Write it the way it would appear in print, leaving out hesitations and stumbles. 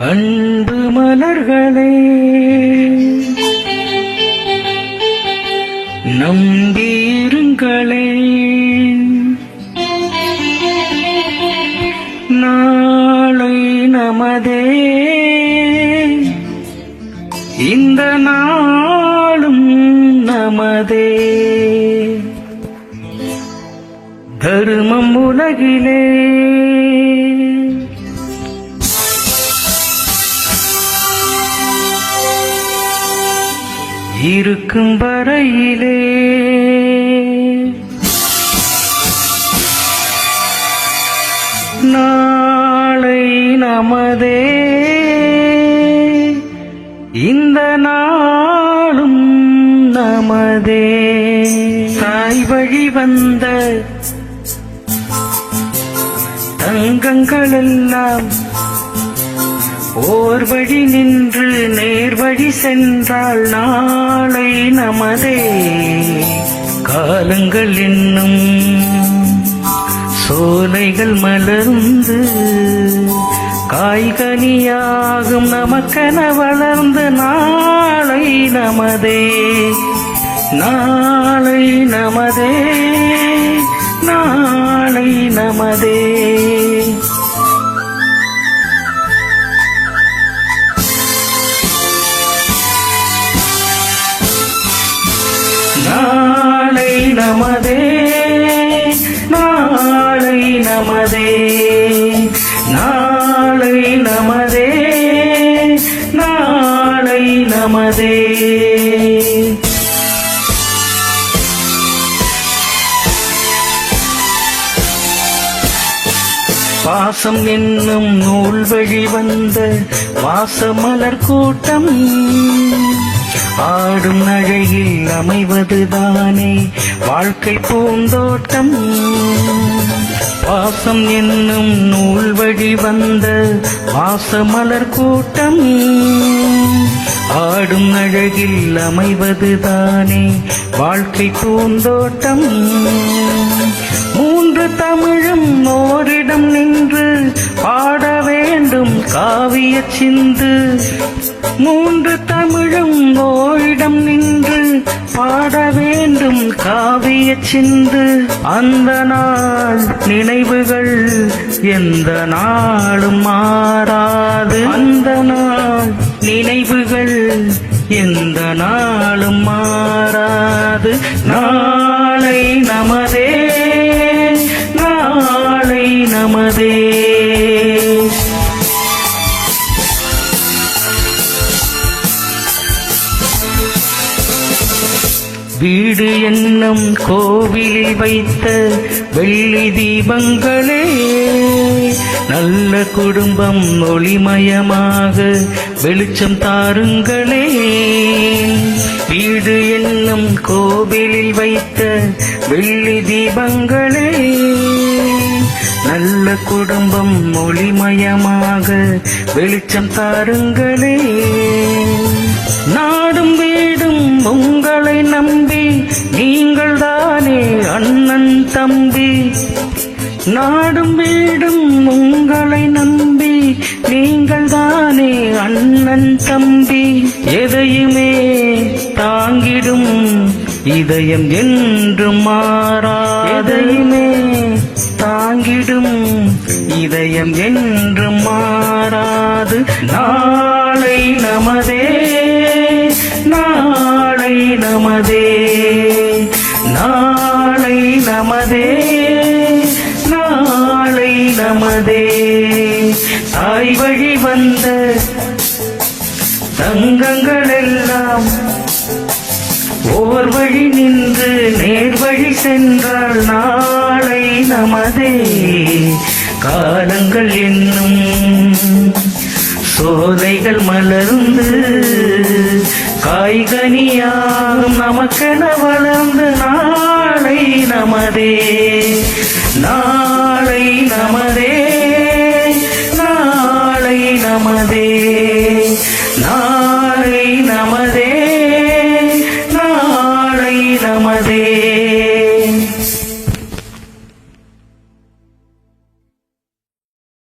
அன்பு மலர்களே, நம்பியிருங்களே, நாளை நமதே, இந்த நாளும் நமதே. தர்மம் உலகிலே இருக்கும் வரையிலே நாளை நமதே, இந்த நாளும் நமதே. தாய் வழி வந்த தங்கங்களெல்லாம் ஓர் வழி நின்று நேர் வழி சென்றால் நாளை நமதே. காலங்கள் என்னும் சோலைகள் மலர்ந்து காய்கனியாகும் நமக்கென வளர்ந்து நாளை நமதே, நாளை நமதே, நாளை நமதே. நாளை நமதே, நாளை நமதே, நாளை நமதே, நாளை நமதே. பாசம் என்னும் நூல் வழி வந்த வாசமலர் கூட்டம் ஆடும் அழகில் அமைவதுதானே வாழ்க்கை பூந்தோட்டம். பாசம் என்னும் நூல் வழி வந்த வாசமலர் கூட்டம் ஆடும் அழகில் அமைவதுதானே வாழ்க்கை பூந்தோட்டம். மூன்று தமிழும் ஓரிடம் நின்று பாட வேண்டும் காவிய சிந்து. மூன்று தமிழும் ஓரிடம் நின்று பாட வேண்டும் காவிய சிந்து. அந்த நாள் நினைவுகள் எந்த நாளும் மாறாது. அந்த நாள் நினைவுகள் எந்த நாளும் மாறாது. நாளை நமதே, நாளை நமதே. வீடு என்னும் கோவிலில் வைத்த வெள்ளி தீபங்களே, நல்ல குடும்பம் ஒளிமயமாக வெளிச்சம் தாருங்களே. வீடு என்னும் கோவிலில் வைத்த வெள்ளி தீபங்களே, நல்ல குடும்பம் ஒளிமயமாக வெளிச்சம் தாருங்களே. நாடும் வீடும் உங்களை நம்பி நீங்கள் தானே அண்ணன் தம்பி. நாடும் வீடும் உங்களை நம்பி நீங்கள் தானே அண்ணன் தம்பி. எதையுமே தாங்கிடும் இதயம் என்றும் மாறா. எதையுமே தாங்கிடும் இதயம் என்றும் மாறாது. நாளை நமதே, நாளை நமதே, நாளை நமதே, நாளை நமதே. தாய் வழி வந்த தங்கங்களெல்லாம் ஓர் வழி நின்று நேர் வழி சென்றால் நாளை நமதே. காலங்கள் என்னும் சோலைகள் மலர்ந்து காய்கனியாகும் நமக்கென வளர்ந்து நாளை நமதே, நாளை நமதே,